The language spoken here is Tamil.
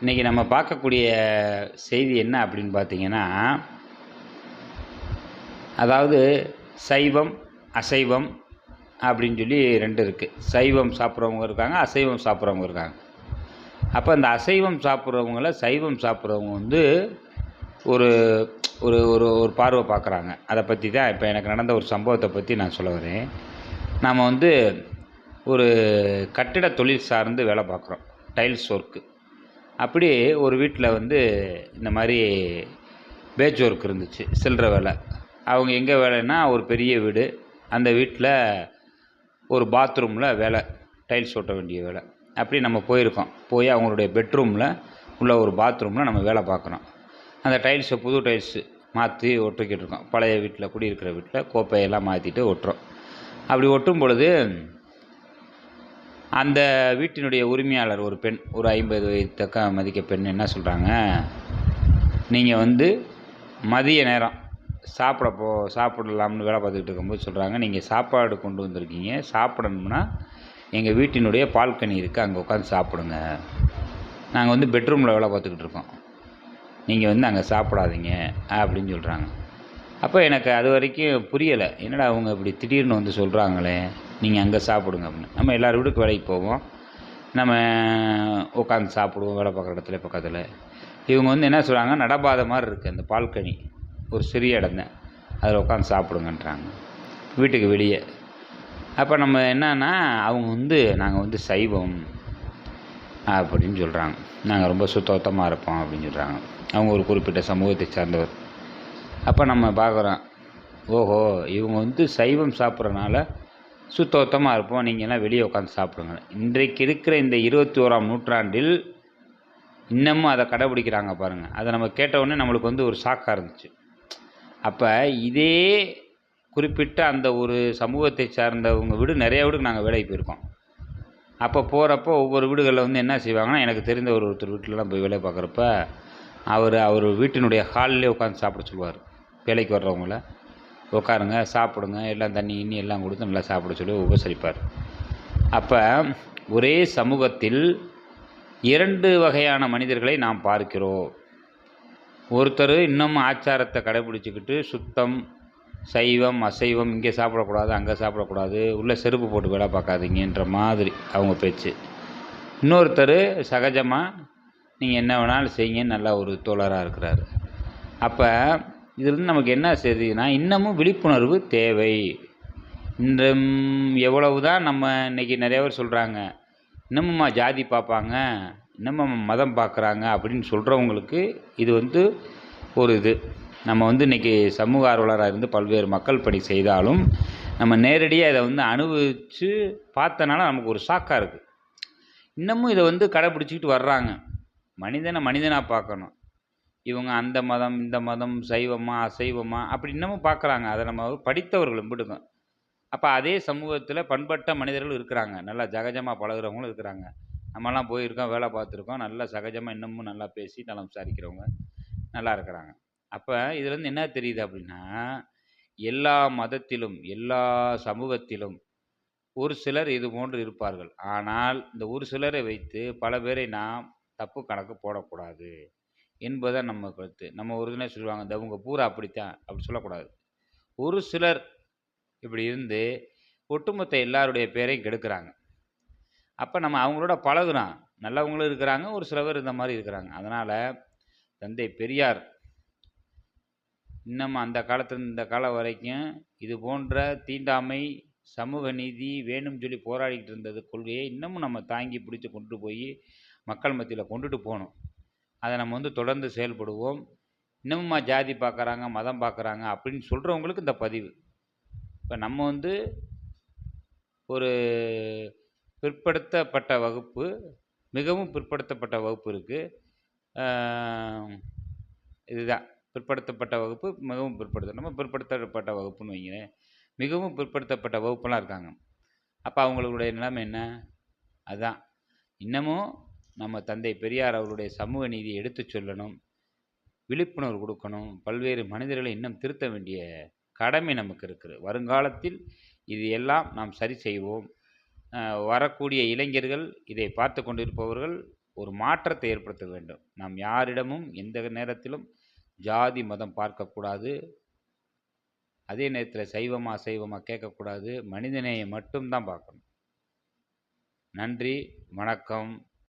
இன்றைக்கி நம்ம பார்க்கக்கூடிய செய்தி என்ன அப்படின்னு பார்த்தீங்கன்னா, அதாவது சைவம், அசைவம் அப்படின்னு சொல்லி 2 இருக்குது. சைவம் சாப்பிட்றவங்க இருக்காங்க, அசைவம் சாப்பிட்றவங்க இருக்காங்க. அப்போ அந்த அசைவம் சாப்பிட்றவங்கள சைவம் சாப்பிட்றவங்க வந்து ஒரு ஒரு ஒரு ஒரு பார்வை பார்க்குறாங்க. அதை பற்றி தான் இப்போ எனக்கு நடந்த ஒரு சம்பவத்தை பற்றி நான் சொல்ல வரேன். நாம் வந்து ஒரு கட்டிட தொழில் சார்ந்து வேலை பார்க்குறோம். Tiles work. அப்படி ஒரு வீட்டில் வந்து இந்த மாதிரி பேட்ச் ஒர்க் இருந்துச்சு, சில்லற வேலை. அவங்க எங்கே வேலைன்னா ஒரு பெரிய வீடு. அந்த வீட்டில் ஒரு பாத்ரூமில் வேலை, டைல்ஸ் ஒட்ட வேண்டிய வேலை. அப்படி நம்ம போயிருக்கோம். போய் அவங்களுடைய பெட்ரூமில் உள்ள ஒரு பாத்ரூமில் நம்ம வேலை பார்க்குறோம். அந்த டைல்ஸை புது டைல்ஸு மாற்றி ஒட்டிக்கிட்டு இருக்கோம். பழைய வீட்டில் குடியிருக்கிற வீட்டில் கோப்பையெல்லாம் மாற்றிட்டு ஒட்டுறோம். அப்படி ஒட்டும் பொழுது அந்த வீட்டினுடைய உரிமையாளர் ஒரு பெண், ஒரு 50 வயதுக்க மதிக்க பெண் என்ன சொல்கிறாங்க, நீங்கள் வந்து மதிய நேரம் சாப்பிடலாம்னு வேலை பார்த்துக்கிட்டு இருக்கும்போது சொல்கிறாங்க, நீங்கள் சாப்பாடு கொண்டு வந்திருக்கீங்க, சாப்பிடணும்னா எங்கள் வீட்டினுடைய பால்கனி இருக்குது, அங்கே உட்காந்து சாப்பிடுங்க. நாங்கள் வந்து பெட்ரூமில் வேலை பார்த்துக்கிட்டு இருக்கோம், நீங்கள் வந்து அங்கே சாப்பிடாதீங்க அப்படின்னு சொல்கிறாங்க. அப்போ எனக்கு அது வரைக்கும் புரியலை, என்னடா அவங்க இப்படி திடீர்னு வந்து சொல்கிறாங்களே, நீங்கள் அங்கே சாப்பிடுங்க அப்படின்னு. நம்ம எல்லோரும் வீட்டுக்கு வேலைக்கு போவோம், நம்ம உட்காந்து சாப்பிடுவோம் வேலை பார்க்குற இடத்துல பக்கத்தில். இவங்க வந்து என்ன சொல்கிறாங்க, நடபாதை மாதிரி இருக்குது அந்த பால்கனி, ஒரு சிறிய இடம் தான், அதில் உட்காந்து சாப்பிடுங்கன்றாங்க வீட்டுக்கு வெளியே. அப்போ நம்ம என்னன்னா, அவங்க வந்து நாங்கள் வந்து சைவம் அப்படின்னு சொல்கிறாங்க, நாங்கள் ரொம்ப சுத்தமாக இருப்போம் அப்படின்னு சொல்கிறாங்க. அவங்க ஒரு குறிப்பிட்ட சமூகத்தை சார்ந்தவர். அப்போ நம்ம பார்க்குறோம், ஓஹோ இவங்க வந்து சைவம் சாப்பிட்றனால சுத்தமாக இருப்போம், நீங்கள்லாம் வெளியே உட்காந்து சாப்பிடுங்க. இன்றைக்கு இருக்கிற இந்த 21ஆம் நூற்றாண்டில் இன்னமும் அதை கடைப்பிடிக்கிறாங்க பாருங்கள். அதை நம்ம கேட்டவுடனே நம்மளுக்கு வந்து ஒரு ஷாக்காக இருந்துச்சு. அப்போ இதே குறிப்பிட்ட அந்த ஒரு சமூகத்தை சார்ந்தவங்க வீடு, நிறைய வீடுக்கு நாங்கள் வேலைக்கு போயிருக்கோம். அப்போ போகிறப்போ ஒவ்வொரு வீடுகளில் வந்து என்ன செய்வாங்கன்னா, எனக்கு தெரிந்த ஒருத்தர் வீட்டிலலாம் போய் வேலை பார்க்குறப்ப அவர் வீட்டினுடைய ஹாலிலே உட்காந்து சாப்பிட சொல்லுவார். வேலைக்கு வர்றவங்கள உட்காருங்க, சாப்பிடுங்க, எல்லாம் தண்ணி கிண்ணி எல்லாம் கொடுத்து நல்லா சாப்பிட சொல்லி உபசரிப்பார். அப்போ ஒரே சமூகத்தில் 2 வகையான மனிதர்களை நாம் பார்க்கிறோம். ஒருத்தர் இன்னமும் ஆச்சாரத்தை கடைப்பிடிச்சிக்கிட்டு சுத்தம், சைவம், அசைவம், இங்கே சாப்பிடக்கூடாது, அங்கே சாப்பிடக்கூடாது, உள்ளே செருப்பு போட்டு வேலை பார்க்காதீங்கன்ற மாதிரி அவங்க பேச்சு. இன்னொருத்தர் சகஜமாக நீங்கள் என்ன வேணாலும் செய்யுங்கன்னு நல்லா ஒரு தோழராக இருக்கிறாரு. அப்போ இதிலிருந்து நமக்கு என்ன செய்யுதுன்னா, இன்னமும் விழிப்புணர்வு தேவை. இன்றும் எவ்வளவு தான் நம்ம இன்றைக்கி நிறைய பேர் சொல்கிறாங்க, இன்னமும்மா ஜாதி பார்ப்பாங்க, இன்னமும் மதம் பார்க்குறாங்க அப்படின்னு சொல்கிறவங்களுக்கு இது வந்து ஒரு இது. நம்ம வந்து இன்றைக்கி சமூக ஆர்வலராக இருந்து பல்வேறு மக்கள் பணி செய்தாலும் நம்ம நேரடியாக இதை வந்து அனுபவித்து பார்த்தனால நமக்கு ஒரு ஷாக்காக இருக்குது. இன்னமும் இதை வந்து கடைப்பிடிச்சிக்கிட்டு வர்றாங்க. மனிதனை மனிதனாக பார்க்கணும். இவங்க அந்த மதம், இந்த மதம், சைவமா அசைவமா அப்படி இன்னமும் பார்க்குறாங்க. அதை நம்ம படித்தவர்கள் விடுங்க. அப்போ அதே சமூகத்தில் பண்பட்ட மனிதர்கள் இருக்கிறாங்க, நல்லா சகஜமாக பழகுறவங்களும் இருக்கிறாங்க. நம்மலாம் போயிருக்கோம், வேலை பார்த்துருக்கோம், நல்லா சகஜமாக இன்னமும் நல்லா பேசி நலம் விசாரிக்கிறவங்க நல்லா இருக்கிறாங்க. அப்போ இதுலேருந்து என்ன தெரியுது அப்படின்னா, எல்லா மதத்திலும் எல்லா சமூகத்திலும் ஒரு சிலர் இது போன்று இருப்பார்கள். ஆனால் இந்த ஒரு சிலரை வைத்து பல பேரை நாம் தப்பு கணக்கு போடக்கூடாது என்பதை நம்ம கருத்து. நம்ம ஒரு தினம் சொல்லுவாங்க, இந்த அவங்க பூரா அப்படித்தான் அப்படி சொல்லக்கூடாது. ஒரு சிலர் இப்படி இருந்து ஒட்டுமொத்த எல்லாருடைய பேரையும் கெடுக்கிறாங்க. அப்போ நம்ம அவங்களோட பழகுறோம், நல்லவங்களும் இருக்கிறாங்க, ஒரு சில பேர் இந்த மாதிரி இருக்கிறாங்க. அதனால் தந்தை பெரியார் இன்னும் அந்த காலத்துலேருந்து இந்த காலம் வரைக்கும் இது போன்ற தீண்டாமை, சமூக நீதி வேணும்னு சொல்லி போராடிக்கிட்டு இருந்தது கொள்கையை இன்னமும் நம்ம தாங்கி பிடிச்சி கொண்டு போய் மக்கள் மத்தியில் கொண்டுட்டு போகணும். அதை நம்ம வந்து தொடர்ந்து செயல்படுவோம். இன்னமும்மா ஜாதி பார்க்குறாங்க, மதம் பார்க்குறாங்க அப்படின்னு சொல்கிறவங்களுக்கு இந்த பதிவு. இப்போ நம்ம வந்து ஒரு பிற்படுத்தப்பட்ட வகுப்பு, மிகவும் பிற்படுத்தப்பட்ட வகுப்பு இருக்குது. இதுதான் பிற்படுத்தப்பட்ட வகுப்பு, மிகவும் நம்ம பிற்படுத்தப்பட்ட வகுப்புன்னு வைங்களேன். மிகவும் பிற்படுத்தப்பட்ட வகுப்பெல்லாம் இருக்காங்க. அப்போ அவங்களுடைய நிலைமை என்ன? அதுதான் இன்னமும் நம்ம தந்தை பெரியார் அவருடைய சமூக நீதியை எடுத்து சொல்லணும், விழிப்புணர்வு கொடுக்கணும், பல்வேறு மனிதர்களை இன்னும் திருத்த வேண்டிய கடமை நமக்கு இருக்குது. வருங்காலத்தில் இது எல்லாம் நாம் சரி செய்வோம். வரக்கூடிய இளைஞர்கள், இதை பார்த்து கொண்டிருப்பவர்கள் ஒரு மாற்றத்தை ஏற்படுத்த வேண்டும். நாம் யாரிடமும் எந்த நேரத்திலும் ஜாதி, மதம் பார்க்கக்கூடாது. அதே நேரத்தில் சைவமா, அசைவமா கேட்கக்கூடாது. மனிதநேயம் மட்டும் தான் பார்க்கணும். நன்றி, வணக்கம்.